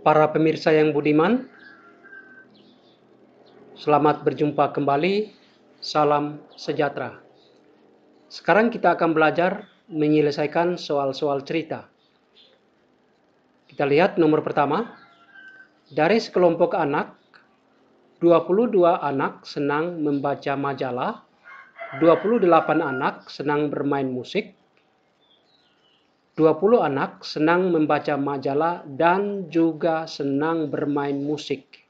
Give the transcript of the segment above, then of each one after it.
Para pemirsa yang budiman, selamat berjumpa kembali. Salam sejahtera. Sekarang kita akan belajar menyelesaikan soal-soal cerita. Kita lihat nomor pertama. Dari sekelompok anak, 22 anak senang membaca majalah, 28 anak senang bermain musik, 20 anak senang membaca majalah dan juga senang bermain musik.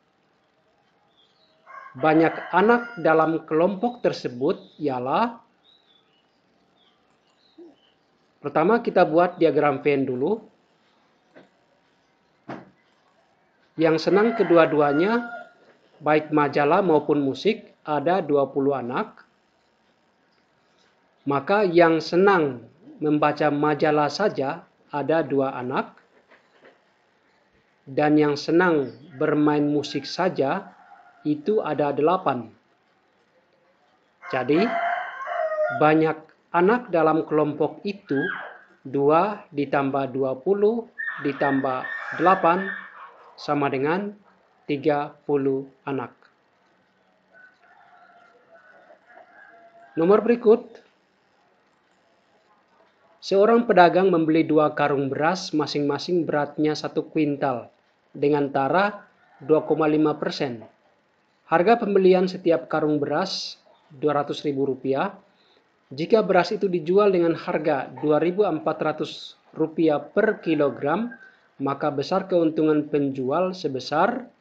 Banyak anak dalam kelompok tersebut ialah, pertama kita buat diagram Venn dulu. Yang senang kedua-duanya, baik majalah maupun musik, ada 20 anak. Maka yang senang membaca majalah saja ada 2 anak. Dan yang senang bermain musik saja itu ada 8. Jadi, banyak anak dalam kelompok itu 2 ditambah 20 ditambah 8 sama dengan 30 anak. Nomor berikut. Seorang pedagang membeli 2 karung beras masing-masing beratnya 1 kuintal dengan taraf 2,5%. Harga pembelian setiap karung beras Rp200.000. Jika beras itu dijual dengan harga Rp2.400 per kilogram, maka besar keuntungan penjual sebesar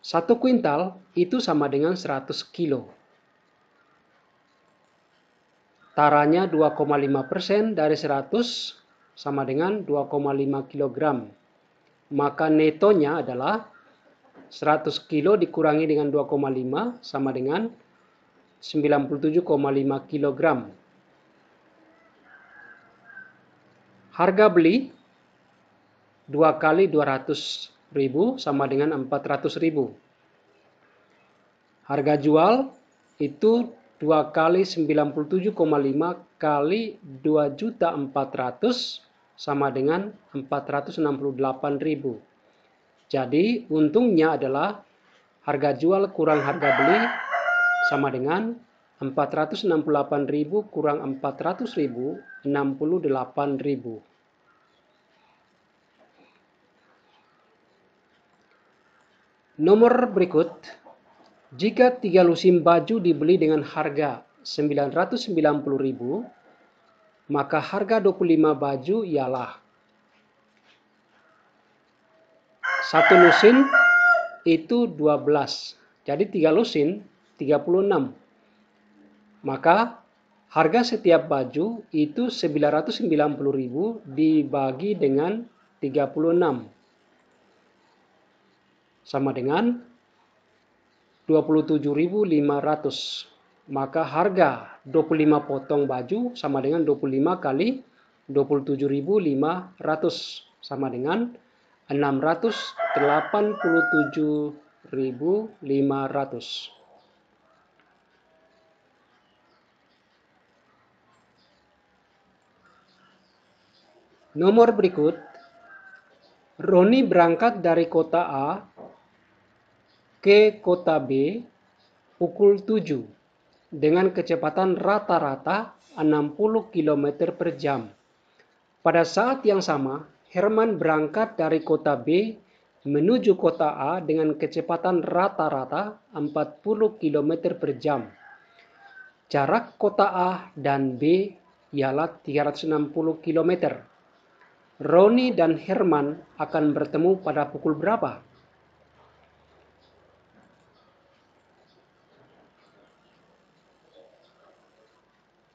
1 kuintal itu sama dengan 100 kilo. Taranya 2,5% dari 100 sama dengan 2,5 kilogram. Maka netonya adalah 100 kilo dikurangi dengan 2,5 sama dengan 97,5 kilogram. Harga beli 2 kali 200.000 sama dengan 400.000. Harga jual itu 2 kali 97,5 kali 2.400.000 sama dengan 468.000. Jadi untungnya adalah harga jual kurang harga beli sama dengan 468.000 kurang 400.000, 68.000. Nomor berikut. Jika 3 lusin baju dibeli dengan harga 990.000, maka harga 25 baju ialah 1 lusin itu 12. Jadi 3 lusin 36. Maka harga setiap baju itu 990.000 dibagi dengan 36. Sama dengan 27.500. Maka harga 25 potong baju sama dengan 25 kali 27.500 sama dengan 687.500. Nomor berikut. Roni berangkat dari kota A ke kota B pukul 7 dengan kecepatan rata-rata 60 km per jam. Pada saat yang sama, Herman berangkat dari kota B menuju kota A dengan kecepatan rata-rata 40 km per jam. Jarak kota A dan B ialah 360 km. Roni dan Herman akan bertemu pada pukul berapa?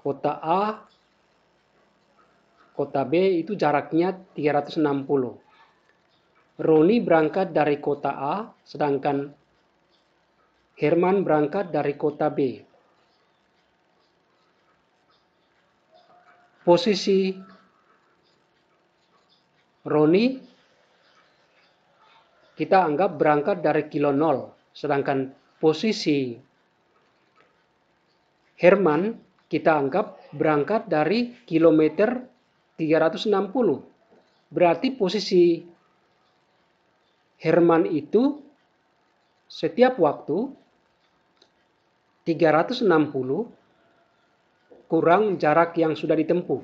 Kota A, kota B itu jaraknya 360. Roni berangkat dari kota A, sedangkan Herman berangkat dari kota B. Posisi Roni kita anggap berangkat dari kilo 0, sedangkan posisi Herman kita anggap berangkat dari kilometer 360. Berarti posisi Herman itu setiap waktu 360 kurang jarak yang sudah ditempuh.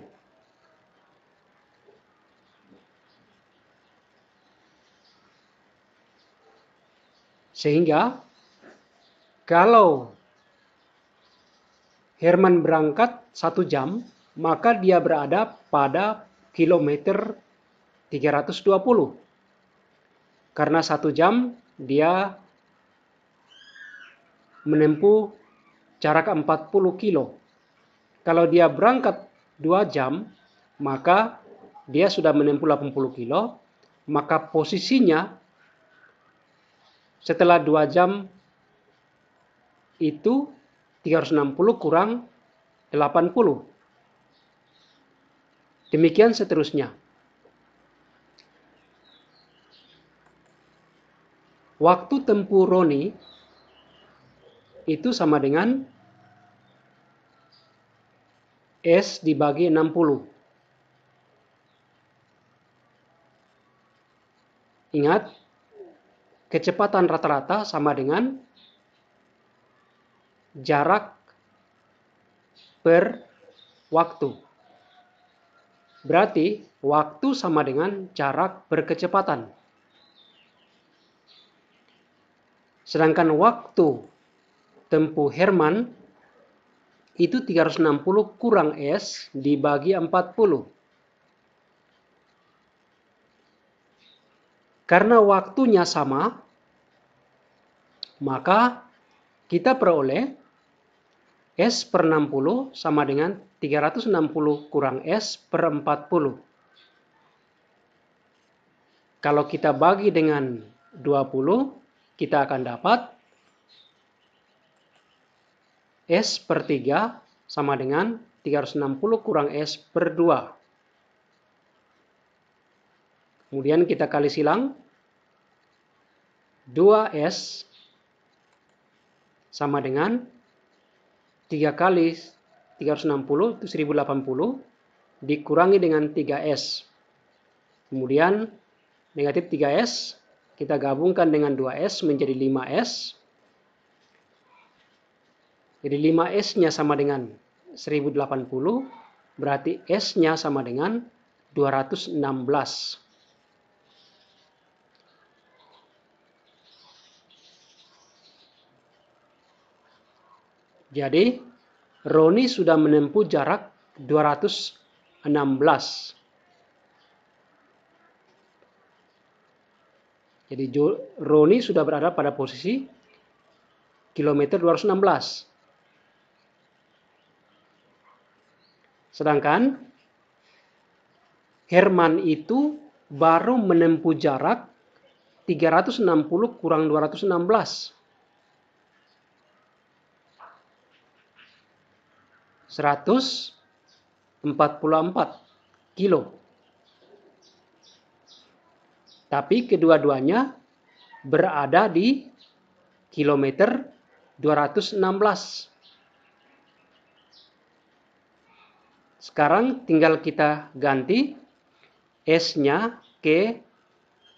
Sehingga kalau Herman berangkat 1 jam, maka dia berada pada kilometer 320. Karena 1 jam dia menempuh jarak 40 kilo. Kalau dia berangkat 2 jam, maka dia sudah menempuh 80 kilo, maka posisinya setelah 2 jam itu 360 kurang 80. Demikian seterusnya. Waktu tempuh Roni itu sama dengan S dibagi 60. Ingat, kecepatan rata-rata sama dengan jarak per waktu. Berarti waktu sama dengan jarak per kecepatan. Sedangkan waktu tempuh Herman itu 360 kurang S dibagi 40. Karena waktunya sama, maka kita peroleh S per 60 sama dengan 360 kurang S per 40. Kalau kita bagi dengan 20, kita akan dapat S per 3 sama dengan 360 kurang S per 2. Kemudian kita kali silang. 2S sama dengan 3 kali 360 itu 1080 dikurangi dengan 3S. Kemudian negatif 3S kita gabungkan dengan 2S menjadi 5S. Jadi 5S-nya sama dengan 1080, berarti S-nya sama dengan 216. Jadi, Roni sudah menempuh jarak 216. Jadi, Roni sudah berada pada posisi kilometer 216. Sedangkan Herman itu baru menempuh jarak 360 kurang 216. 144 kilo. Tapi kedua-duanya berada di kilometer 216. Sekarang tinggal kita ganti S-nya ke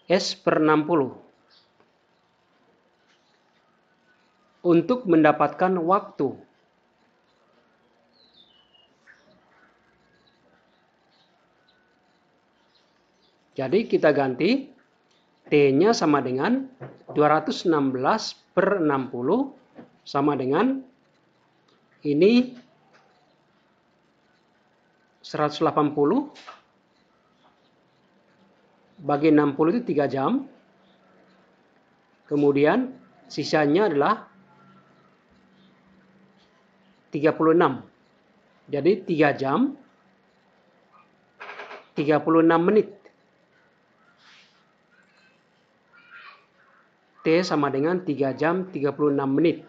S per 60. Untuk mendapatkan waktu. Jadi kita ganti T-nya sama dengan 216 per 60 sama dengan ini 180 bagi 60 itu 3 jam. Kemudian sisanya adalah 36. Jadi 3 jam 36 menit. T sama dengan 3 jam 36 menit.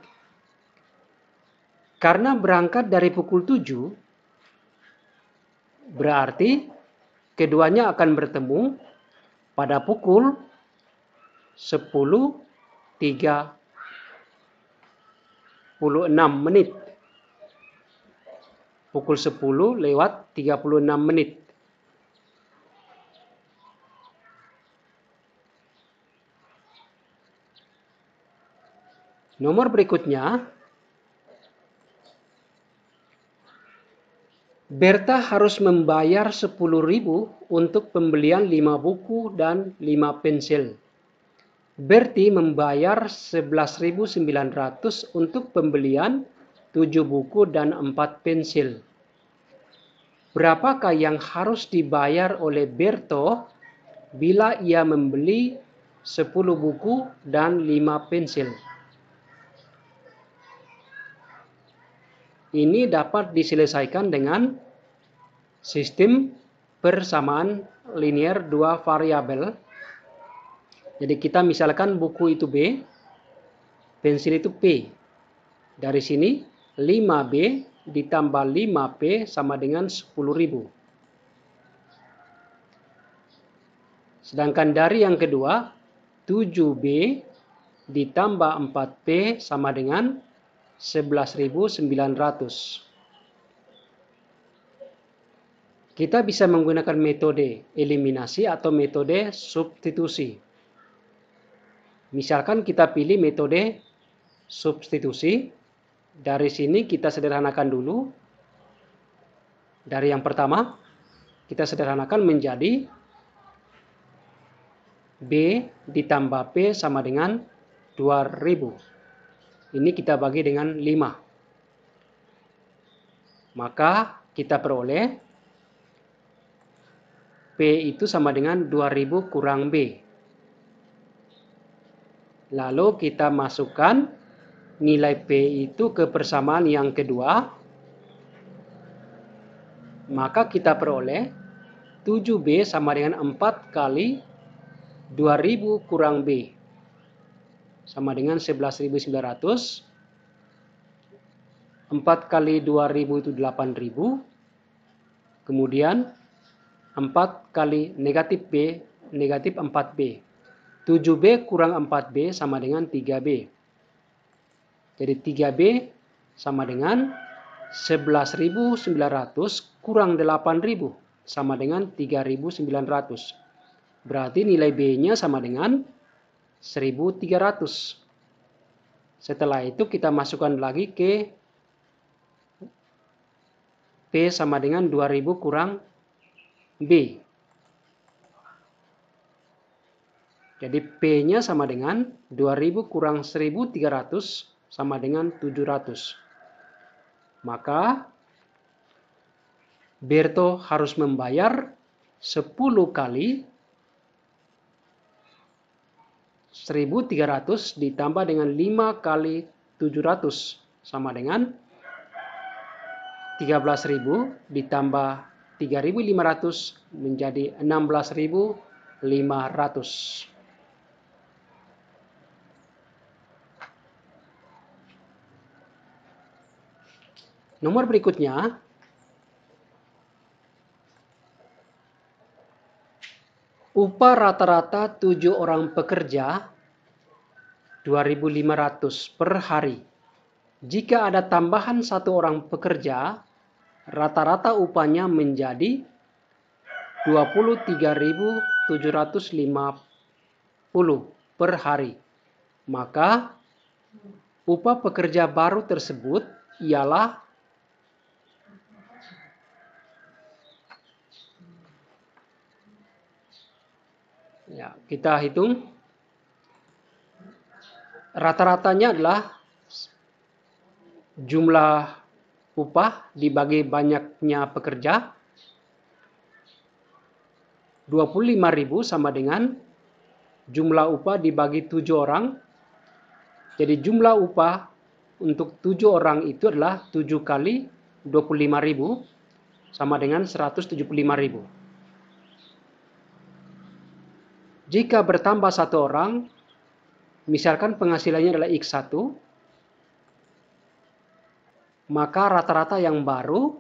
Karena berangkat dari pukul 7, berarti keduanya akan bertemu pada pukul 10.36 menit. Pukul 10 lewat 36 menit. Nomor berikutnya, Berta harus membayar 10.000 untuk pembelian 5 buku dan 5 pensil. Bertie membayar 11.900 untuk pembelian 7 buku dan 4 pensil. Berapakah yang harus dibayar oleh Berto bila ia membeli 10 buku dan 5 pensil? Ini dapat diselesaikan dengan sistem persamaan linear dua variabel. Jadi kita misalkan buku itu B, pensil itu P. Dari sini 5B ditambah 5P sama dengan 10.000. Sedangkan dari yang kedua, 7B ditambah 4P sama dengan 11.900. Kita bisa menggunakan metode eliminasi atau metode substitusi. Misalkan kita pilih metode substitusi. Dari sini kita sederhanakan dulu. Dari yang pertama, kita sederhanakan menjadi B ditambah P sama dengan 2.000. Ini kita bagi dengan 5. Maka kita peroleh P itu sama dengan 2.000 kurang B. Lalu kita masukkan nilai P itu ke persamaan yang kedua. Maka kita peroleh 7B sama dengan 4 kali 2.000 kurang B. Sama dengan 11.900. 4 kali 2.000 itu 8.000. Kemudian 4 kali negatif B, negatif 4B. 7B kurang 4B sama dengan 3B. Jadi 3B sama dengan 11.900 kurang 8.000 sama dengan 3.900. Berarti nilai B-nya sama dengan 1.300. Setelah itu kita masukkan lagi ke P sama dengan 2.000 kurang B. Jadi P-nya sama dengan 2.000 kurang 1.300 sama dengan 700. Maka Berto harus membayar 10 kali 1.300 ditambah dengan 5 kali 700 sama dengan 13.000 ditambah 3.500 menjadi 16.500. Nomor berikutnya, upah rata-rata 7 orang pekerja 2.500 per hari. Jika ada tambahan 1 orang pekerja, rata-rata upahnya menjadi 23.750 per hari. Maka upah pekerja baru tersebut ialah kita hitung rata-ratanya adalah jumlah upah dibagi banyaknya pekerja. 25.000 sama dengan jumlah upah dibagi 7 orang. Jadi jumlah upah untuk 7 orang itu adalah 7 kali 25.000 sama dengan 175.000. Jika bertambah 1 orang, misalkan penghasilannya adalah X1, maka rata-rata yang baru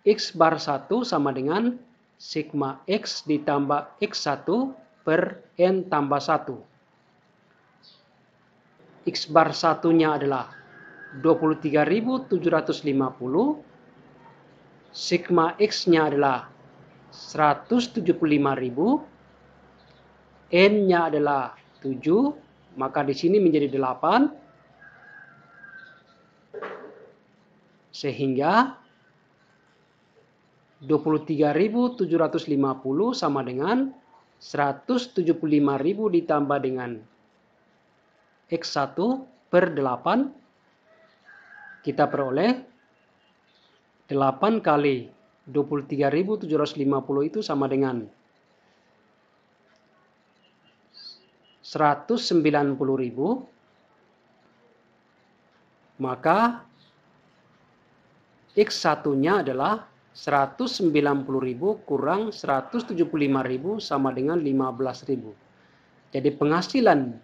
X bar 1 sama dengan sigma X ditambah X1 per N tambah 1. X bar 1-nya adalah 23.750, sigma X-nya adalah 175.000, N-nya adalah 7, Maka di sini menjadi 8. Sehingga 23.750 sama dengan 175.000 ditambah dengan X1 per 8. Kita peroleh 8 kali 23.750 itu sama dengan 190.000. Maka X1-nya adalah 190.000 kurang 175.000 sama dengan 15.000. Jadi penghasilan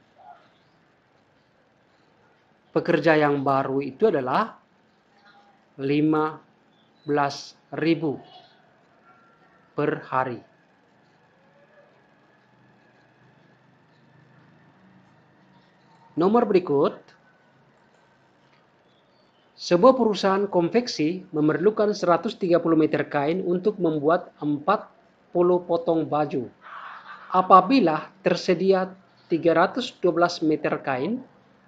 pekerja yang baru itu adalah 15.000 per hari. Nomor berikut, sebuah perusahaan konveksi memerlukan 130 meter kain untuk membuat 40 potong baju. Apabila tersedia 312 meter kain,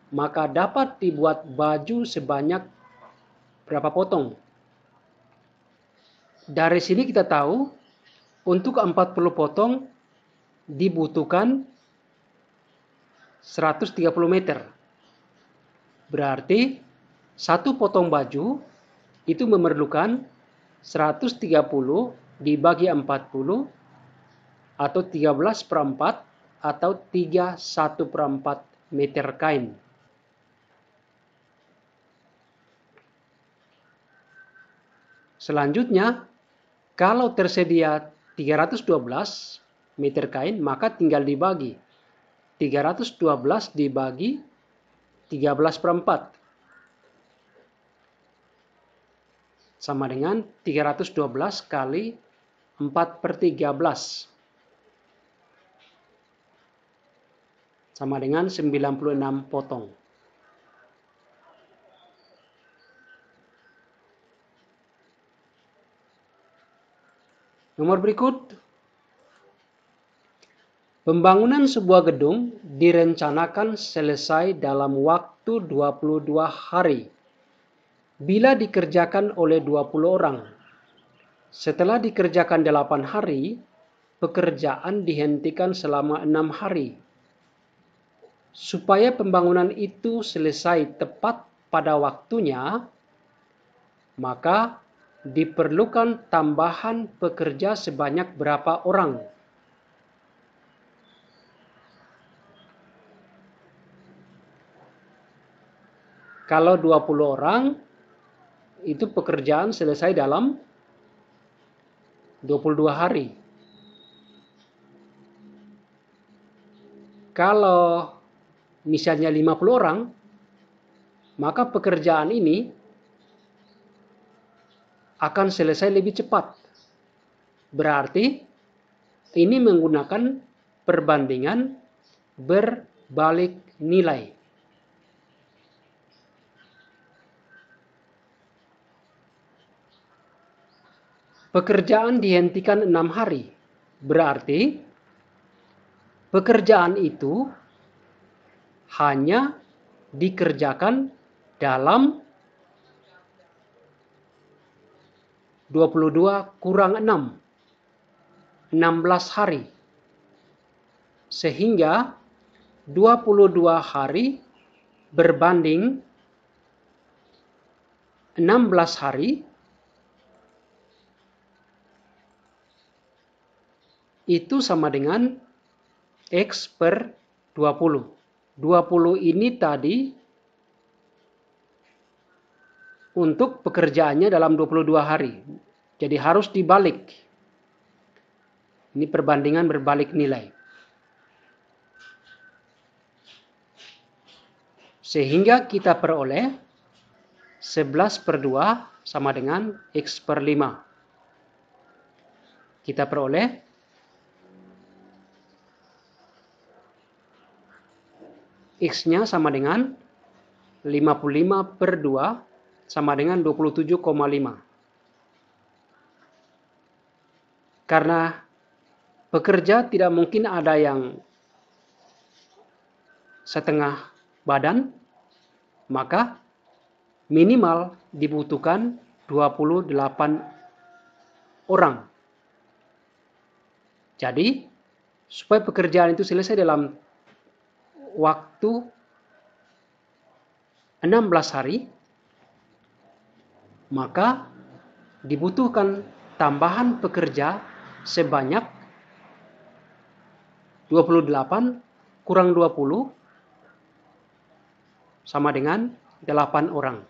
maka dapat dibuat baju sebanyak berapa potong? Dari sini kita tahu untuk 40 potong dibutuhkan 130 meter. Berarti satu potong baju itu memerlukan 130 dibagi 40 atau 13/4 atau 3/1/4 meter kain. Selanjutnya, kalau tersedia 312 meter kain, maka tinggal dibagi. 312 dibagi 13/4 sama dengan 312 kali 4/13 sama dengan 96 potong. Nomor berikut, pembangunan sebuah gedung direncanakan selesai dalam waktu 22 hari bila dikerjakan oleh 20 orang. Setelah dikerjakan 8 hari, pekerjaan dihentikan selama 6 hari. Supaya pembangunan itu selesai tepat pada waktunya, maka diperlukan tambahan pekerja sebanyak berapa orang? Kalau 20 orang, itu pekerjaan selesai dalam 22 hari. Kalau misalnya 50 orang, maka pekerjaan ini akan selesai lebih cepat. Berarti ini menggunakan perbandingan berbalik nilai. Pekerjaan dihentikan 6 hari. Berarti pekerjaan itu hanya dikerjakan dalam 22 kurang 6, 16 hari. Sehingga 22 hari berbanding 16 hari itu sama dengan X per 20. 20 ini tadi untuk pekerjaannya dalam 22 hari. Jadi harus dibalik. Ini perbandingan berbalik nilai. Sehingga kita peroleh 11/2 sama dengan X per 5. Kita peroleh X-nya sama dengan 55/2 sama dengan 27,5. Karena pekerja tidak mungkin ada yang setengah badan, maka minimal dibutuhkan 28 orang. Jadi, supaya pekerjaan itu selesai dalam waktu 16 hari, maka dibutuhkan tambahan pekerja sebanyak 28 kurang 20 sama dengan 8 orang.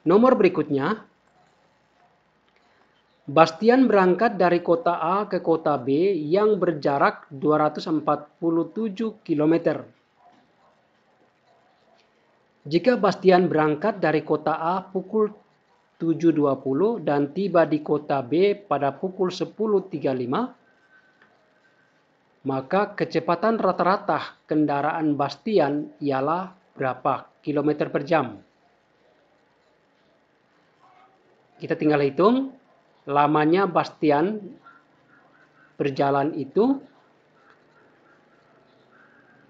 Nomor berikutnya, Bastian berangkat dari kota A ke kota B yang berjarak 247 km. Jika Bastian berangkat dari kota A pukul 7.20 dan tiba di kota B pada pukul 10.35, maka kecepatan rata-rata kendaraan Bastian ialah berapa kilometer per jam? Kita tinggal hitung. Lamanya Bastian berjalan itu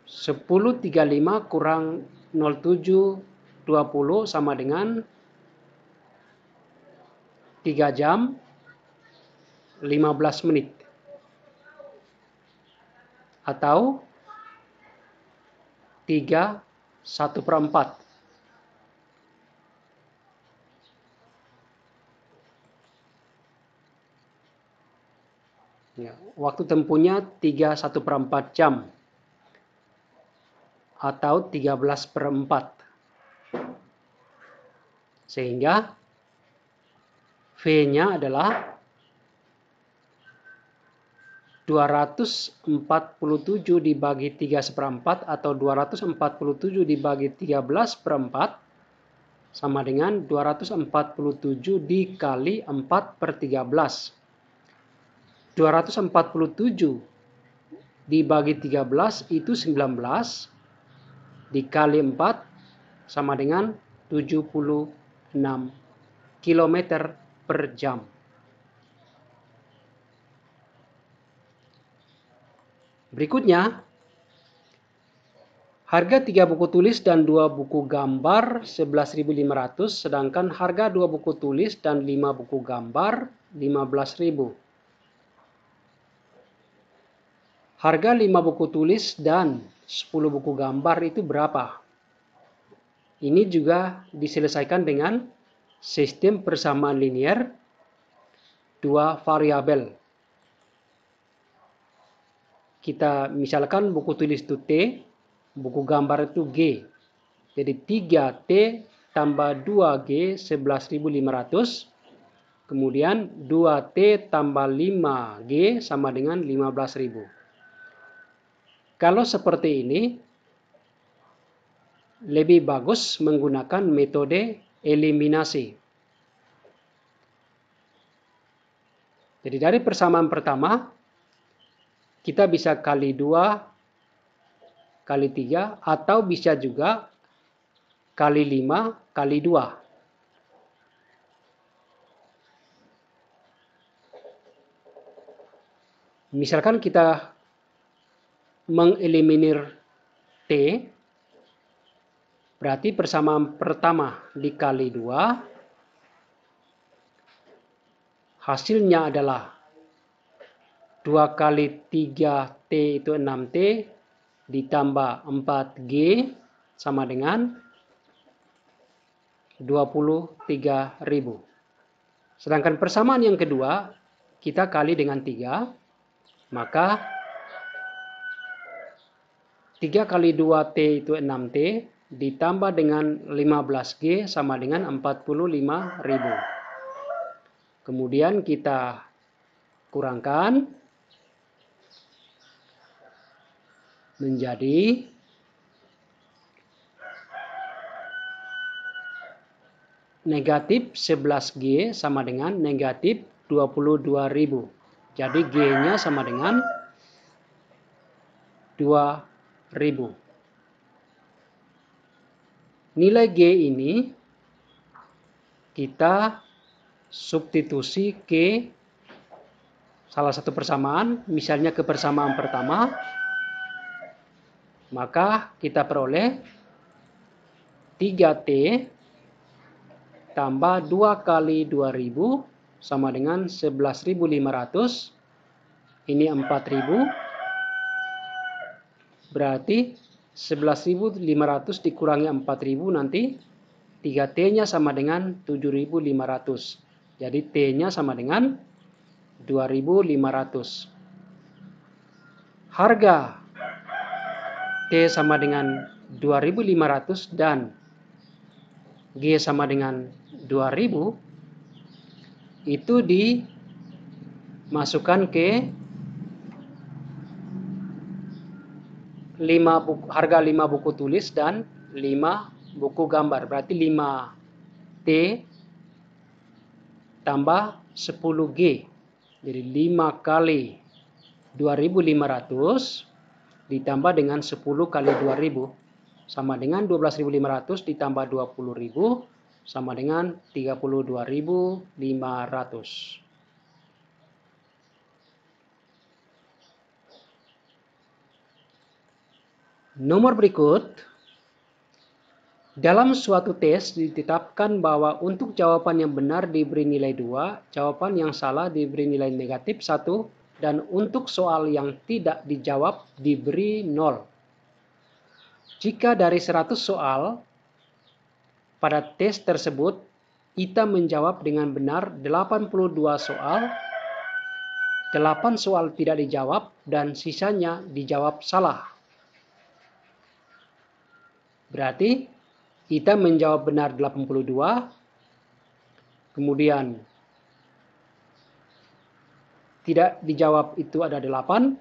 10.35 kurang 07.20 sama dengan 3 jam 15 menit. Atau 3/1/4. Ya, waktu tempuhnya 3/1/4 jam atau 13/4. Sehingga V-nya adalah 247 dibagi 3/4 atau 247 dibagi 13/4 sama dengan 247 dikali 4/13. 247 dibagi 13 itu 19, dikali 4 sama dengan 76 km per jam. Berikutnya, harga 3 buku tulis dan 2 buku gambar 11.500, sedangkan harga 2 buku tulis dan 5 buku gambar 15.000. Harga 5 buku tulis dan 10 buku gambar itu berapa? Ini juga diselesaikan dengan sistem persamaan linier 2 variabel. Kita misalkan buku tulis itu T, buku gambar itu G. Jadi 3T tambah 2G 11.500. Kemudian 2T tambah 5G sama dengan 15.000. Kalau seperti ini, lebih bagus menggunakan metode eliminasi. Jadi dari persamaan pertama, kita bisa kali 2, kali 3, atau bisa juga kali 5, kali 2. Misalkan kita mengeliminir T, berarti persamaan pertama dikali 2, hasilnya adalah 2 kali 3T itu 6T, ditambah 4G sama dengan 23.000. Sedangkan persamaan yang kedua, kita kali dengan 3, maka 3 kali 2T itu 6T, ditambah dengan 15G sama dengan 45.000. Kemudian kita kurangkan menjadi negatif 11G sama dengan negatif 22.000. Jadi G-nya sama dengan 2.000. Nilai G ini kita substitusi ke salah satu persamaan, misalnya ke persamaan pertama, maka kita peroleh 3T tambah 2 kali 2000 sama dengan 11.500. Ini 4.000. Berarti 11.500 dikurangi 4.000 nanti 3T-nya sama dengan 7.500. Jadi T-nya sama dengan 2.500. Harga T sama dengan 2.500 dan G sama dengan 2.000 itu dimasukkan ke harga 5 buku tulis dan 5 buku gambar. Berarti 5T tambah 10G. Jadi 5 kali 2.500 ditambah dengan 10 kali 2.000 sama dengan 12.500 ditambah 20.000 sama dengan 32.500. Nomor berikut, dalam suatu tes ditetapkan bahwa untuk jawaban yang benar diberi nilai 2, jawaban yang salah diberi nilai negatif 1, dan untuk soal yang tidak dijawab diberi 0. Jika dari 100 soal pada tes tersebut, kita menjawab dengan benar 82 soal, 8 soal tidak dijawab, dan sisanya dijawab salah. Berarti kita menjawab benar 82, kemudian tidak dijawab itu ada 8,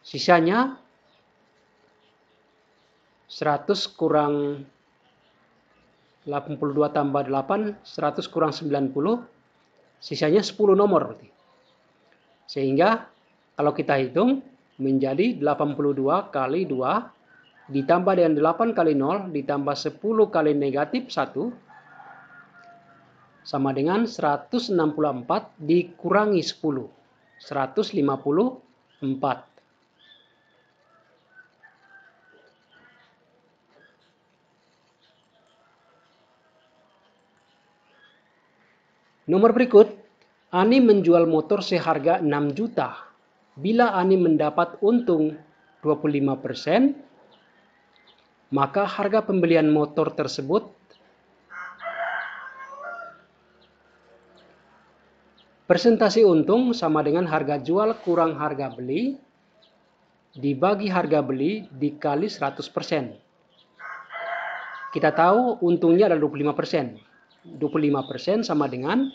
sisanya 100 kurang 82 tambah 8, 100 kurang 90, sisanya 10 nomor. Sehingga kalau kita hitung menjadi 82 kali 2 ditambah dengan 8 kali 0 ditambah 10 kali negatif 1 sama dengan 164 dikurangi 10, 154. Nomor berikut, Ani menjual motor seharga 6 juta. Bila Ani mendapat untung 25%, maka harga pembelian motor tersebut persentase untung sama dengan harga jual kurang harga beli dibagi harga beli dikali 100%. Kita tahu untungnya adalah 25%. 25% sama dengan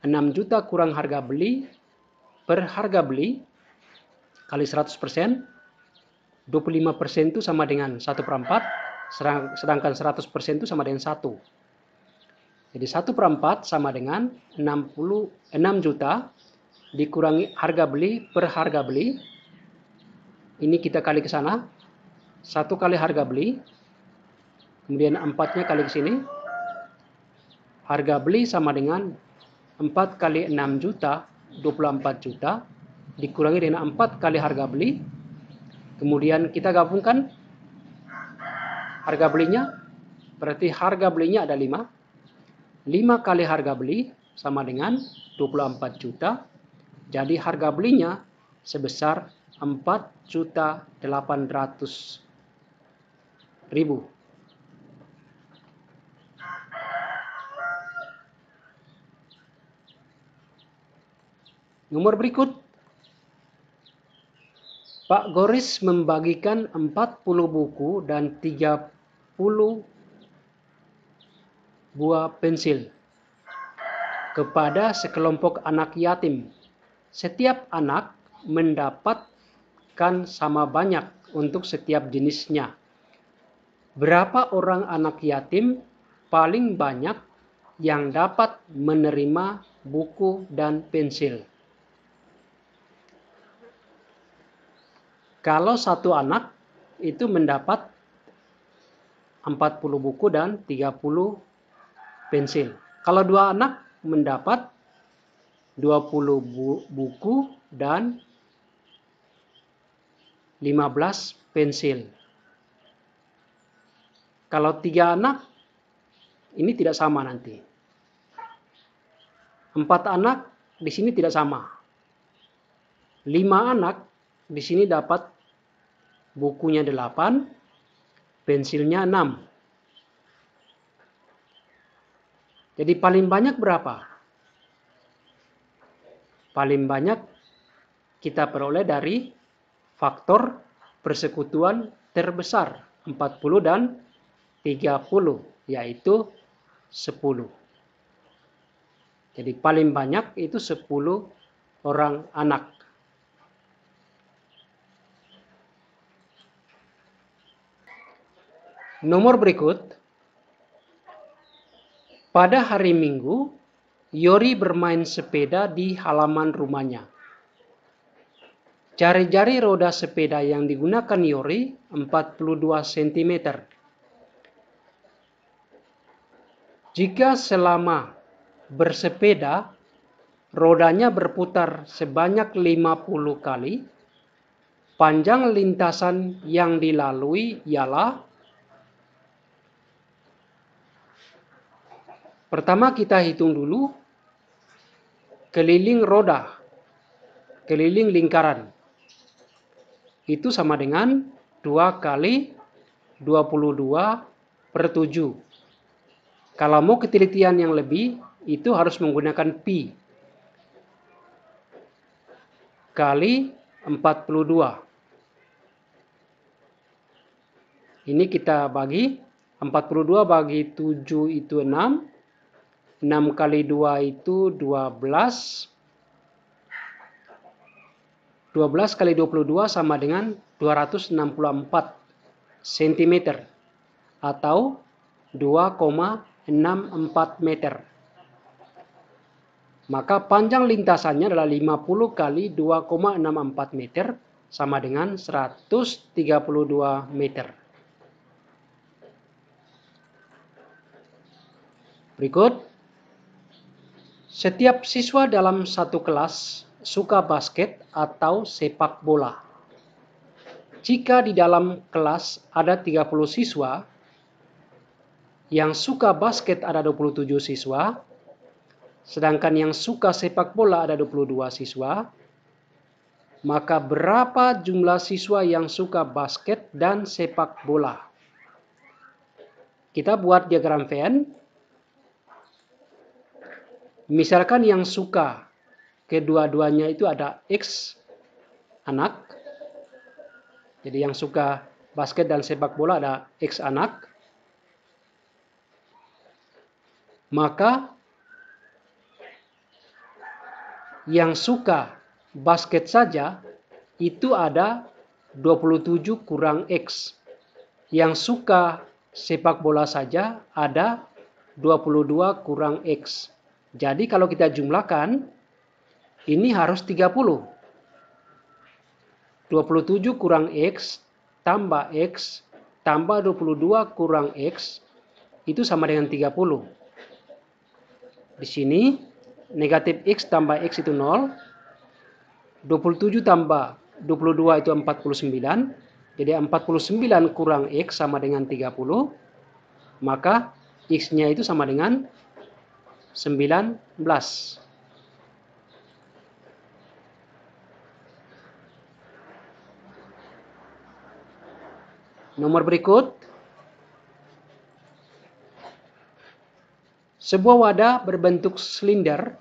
6 juta kurang harga beli per harga beli kali 100%, 25% itu sama dengan 1/4, sedangkan 100% itu sama dengan 1. Jadi 1/4 sama dengan 6 juta dikurangi harga beli per harga beli. Ini kita kali ke sana, 1 kali harga beli, kemudian 4-nya kali ke sini. Harga beli sama dengan 4 kali 6 juta, 24 juta. Dikurangi dengan 4 kali harga beli, kemudian kita gabungkan harga belinya, berarti harga belinya ada 5. 5 kali harga beli sama dengan 24 juta, jadi harga belinya sebesar 4.800.000. Nomor berikut, Pak Goris membagikan 40 buku dan 30 buah pensil kepada sekelompok anak yatim. Setiap anak mendapatkan sama banyak untuk setiap jenisnya. Berapa orang anak yatim paling banyak yang dapat menerima buku dan pensil? Kalau satu anak itu mendapat 40 buku dan 30 pensil. Kalau 2 anak mendapat 20 buku dan 15 pensil. Kalau 3 anak, ini tidak sama nanti. 4 anak, di sini tidak sama. 5 anak, di sini dapat bukunya 8, pensilnya 6. Jadi paling banyak berapa? Paling banyak kita peroleh dari faktor persekutuan terbesar 40 dan 30, yaitu 10. Jadi paling banyak itu 10 orang anak. Nomor berikut. Pada hari Minggu, Yori bermain sepeda di halaman rumahnya. Jari-jari roda sepeda yang digunakan Yori 42 cm. Jika selama bersepeda, rodanya berputar sebanyak 50 kali, panjang lintasan yang dilalui ialah. Pertama kita hitung dulu keliling roda, keliling lingkaran. Itu sama dengan 2 kali 22/7. Kalau mau ketelitian yang lebih, itu harus menggunakan pi kali 42. Ini kita bagi, 42 bagi 7 itu 6. 6 kali 2 itu 12. 12 kali 22 sama dengan 264 cm atau 2,64 meter. Maka panjang lintasannya adalah 50 kali 2,64 meter sama dengan 132 meter. Berikut. Setiap siswa dalam satu kelas suka basket atau sepak bola. Jika di dalam kelas ada 30 siswa, yang suka basket ada 27 siswa, sedangkan yang suka sepak bola ada 22 siswa, maka berapa jumlah siswa yang suka basket dan sepak bola? Kita buat diagram Venn. Misalkan yang suka kedua-duanya itu ada X anak. Jadi yang suka basket dan sepak bola ada X anak. Maka yang suka basket saja itu ada 27 kurang X. Yang suka sepak bola saja ada 22 kurang X. Jadi kalau kita jumlahkan, ini harus 30. 27 kurang X tambah 22 kurang X itu sama dengan 30. Di sini negatif X tambah X itu 0. 27 tambah 22 itu 49. Jadi 49 kurang X sama dengan 30. Maka X-nya itu sama dengan 19. Nomor berikut. Sebuah wadah berbentuk silinder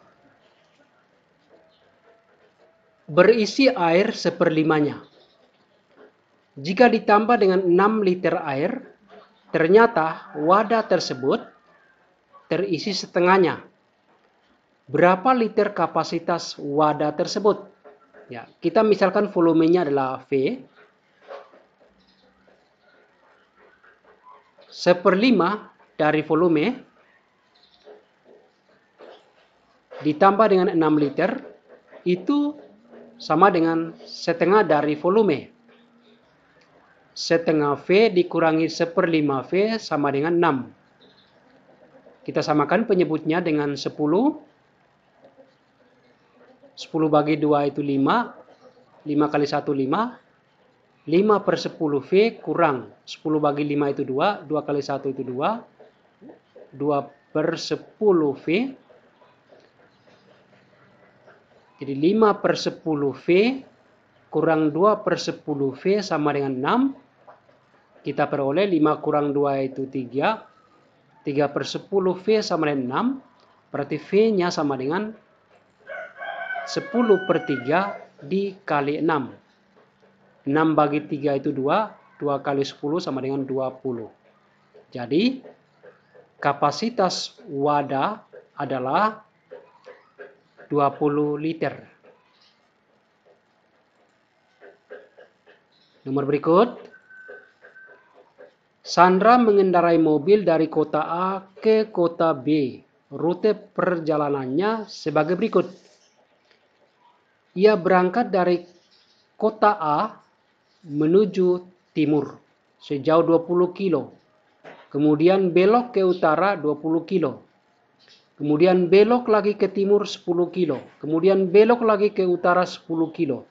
berisi air 1/5-nya. Jika ditambah dengan 6 liter air, ternyata wadah tersebut terisi setengahnya. Berapa liter kapasitas wadah tersebut? Ya, kita misalkan volumenya adalah V. 1/5 dari volume ditambah dengan 6 liter itu sama dengan setengah dari volume. Setengah V dikurangi 1/5 V sama dengan 6. Kita samakan penyebutnya dengan 10. 10 bagi 2 itu 5. 5 kali 1, 5. 5 per 10 V kurang 10 bagi 5 itu 2. 2 kali 1 itu 2. 2 per 10 V. Jadi 5 per 10 V kurang 2 per 10 V sama dengan 6. Kita peroleh 5 kurang 2 itu 3. 3 per 10 V sama dengan 6. Berarti V-nya sama dengan 10 per 3 dikali 6. 6 bagi 3 itu 2. 2 kali 10 sama dengan 20. Jadi, kapasitas wadah adalah 20 liter. Nomor berikut. Sandra mengendarai mobil dari kota A ke kota B. Rute perjalanannya sebagai berikut. Ia berangkat dari kota A menuju timur sejauh 20 kilo. Kemudian belok ke utara 20 kilo. Kemudian belok lagi ke timur 10 kilo. Kemudian belok lagi ke utara 10 kilo.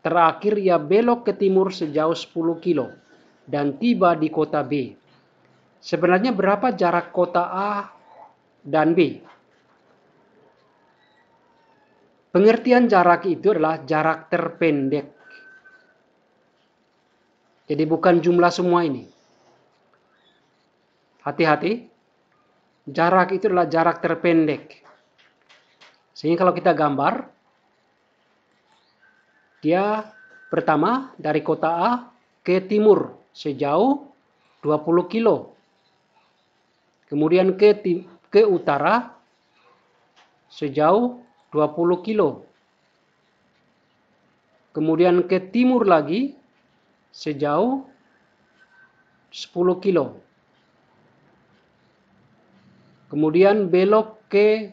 Terakhir ia belok ke timur sejauh 10 kilo. Dan tiba di kota B. Sebenarnya berapa jarak kota A dan B? Pengertian jarak itu adalah jarak terpendek. Jadi bukan jumlah semua ini. Hati-hati. Jarak itu adalah jarak terpendek. Sehingga kalau kita gambar, dia pertama dari kota A ke timur sejauh 20 kilo. Kemudian ke utara sejauh 20 kilo. Kemudian ke timur lagi sejauh 10 kilo. Kemudian belok ke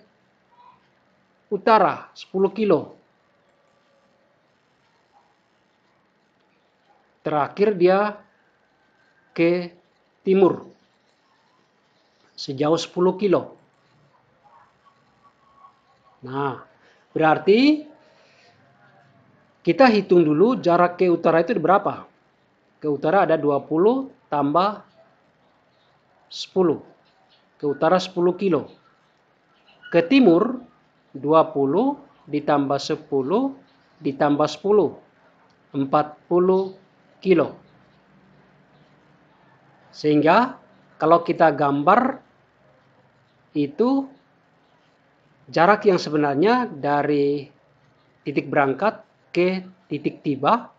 utara 10 kilo. Terakhir dia ke timur sejauh 10 kilo. Nah, berarti kita hitung dulu jarak ke utara itu berapa. Ke utara ada 20 tambah 10. Ke utara 10 kilo. Ke timur 20 ditambah 10 ditambah 10. 40 kilo. Sehingga kalau kita gambar itu jarak yang sebenarnya dari titik berangkat ke titik tiba,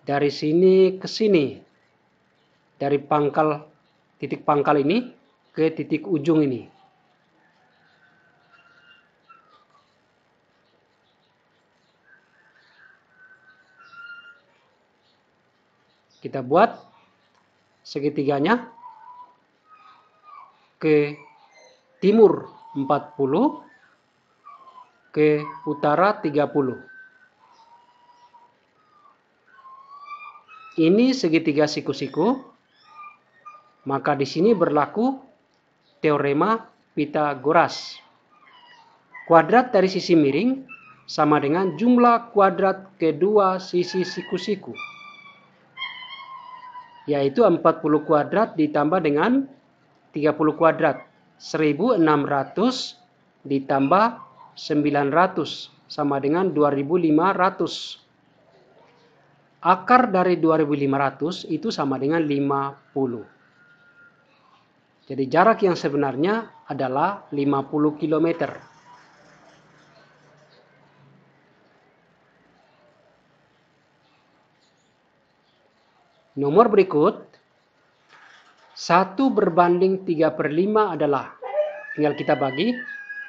dari sini ke sini, dari titik pangkal ini ke titik ujung ini. Kita buat segitiganya. Ke timur 40, ke utara 30. Ini segitiga siku-siku. Maka di sini berlaku teorema Pythagoras. Kuadrat dari sisi miring sama dengan jumlah kuadrat kedua sisi siku-siku. Yaitu 40 kuadrat ditambah dengan 30 kuadrat. 1600 ditambah 900 sama dengan 2500. Akar dari 2500 itu sama dengan 50. Jadi jarak yang sebenarnya adalah 50 km. Nomor berikut, 1 berbanding 3/5 adalah, tinggal kita bagi,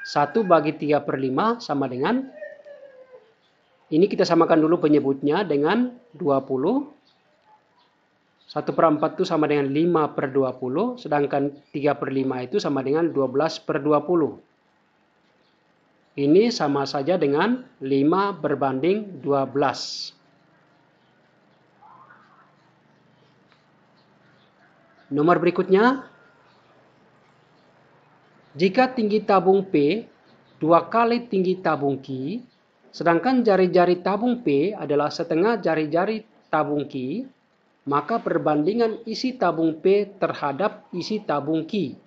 1 bagi 3/5 sama dengan, ini kita samakan dulu penyebutnya dengan 20. 1/4 itu sama dengan 5/20, sedangkan 3/5 itu sama dengan 12/20. Ini sama saja dengan 5 berbanding 12. Nomor berikutnya, Jika tinggi tabung P 2 kali tinggi tabung Q, sedangkan jari-jari tabung P adalah setengah jari-jari tabung Q, maka perbandingan isi tabung P terhadap isi tabung Q.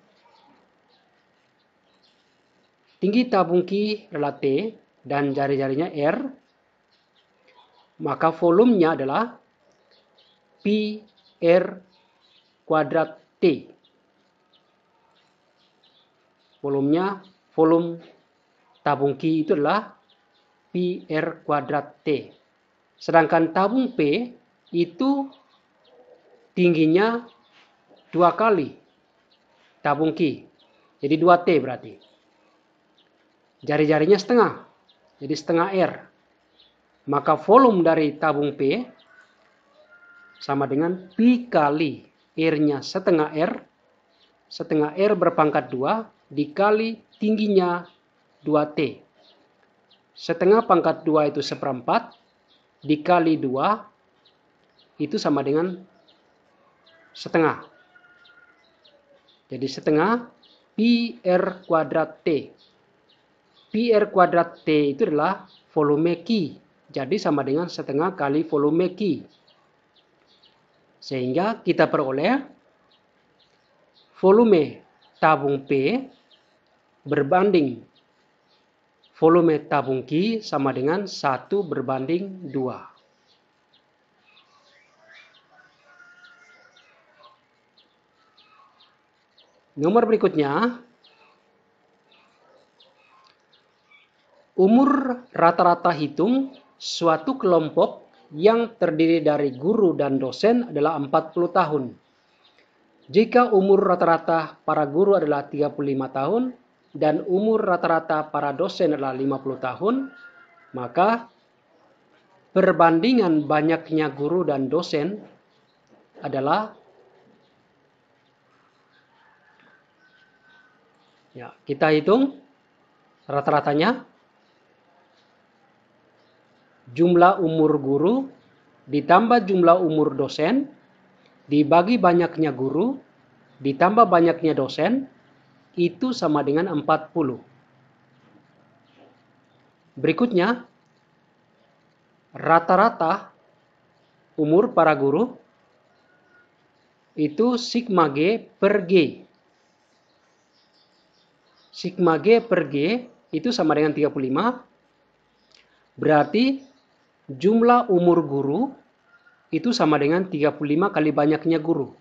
Tinggi tabung Q adalah T dan jari-jarinya R, maka volumenya adalah Pi R kuadrat T. Volume tabung Q itu adalah Pi R kuadrat T. Sedangkan tabung P itu tingginya 2 kali tabung Q. Jadi 2T berarti. Jari-jarinya setengah. Jadi setengah R. Maka volume dari tabung P sama dengan Pi kali R-nya setengah R. Setengah R berpangkat 2 dikali tingginya 2T. Setengah pangkat 2 itu seperempat dikali 2 itu sama dengan setengah. Jadi setengah Pi R kuadrat T. Pi R kuadrat T itu adalah volume Q. Jadi sama dengan setengah kali volume Q. Sehingga kita peroleh volume tabung P berbanding volume tabung Q sama dengan 1 berbanding 2. Nomor berikutnya, umur rata-rata hitung suatu kelompok yang terdiri dari guru dan dosen adalah 40 tahun. Jika umur rata-rata para guru adalah 35 tahun dan umur rata-rata para dosen adalah 50 tahun, maka perbandingan banyaknya guru dan dosen adalah kita hitung rata-ratanya. Jumlah umur guru ditambah jumlah umur dosen dibagi banyaknya guru ditambah banyaknya dosen itu sama dengan 40. Berikutnya, rata-rata umur para guru itu sigma G per G. Sigma G per G itu sama dengan 35. Berarti jumlah umur guru itu sama dengan 35 kali banyaknya guru.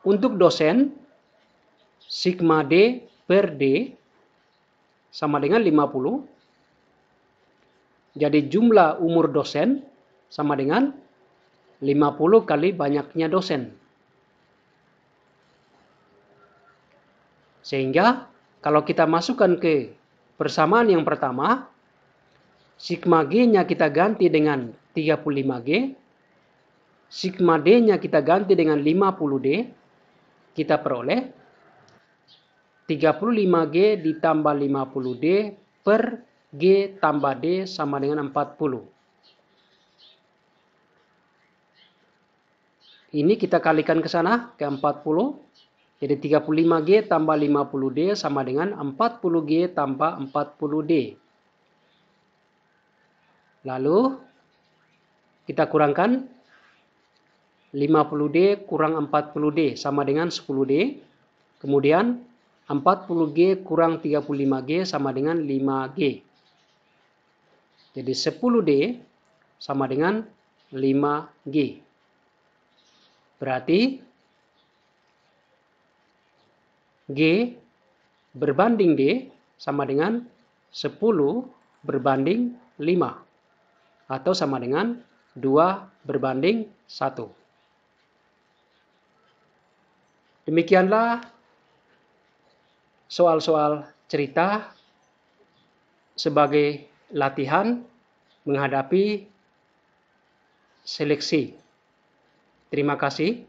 Untuk dosen, sigma D per D sama dengan 50. Jadi jumlah umur dosen sama dengan 50 kali banyaknya dosen. Sehingga kalau kita masukkan ke persamaan yang pertama, sigma G-nya kita ganti dengan 35G, sigma D-nya kita ganti dengan 50D, kita peroleh 35G ditambah 50D per G tambah D sama dengan 40. Ini kita kalikan ke sana, ke 40. Jadi 35G tambah 50D sama dengan 40G tambah 40D. Lalu kita kurangkan 50D kurang 40D sama dengan 10D. Kemudian 40G kurang 35G sama dengan 5G. Jadi 10D sama dengan 5G. Berarti G berbanding D sama dengan 10 berbanding 5. Atau sama dengan 2 berbanding 1. Demikianlah soal-soal cerita sebagai latihan menghadapi seleksi. Terima kasih.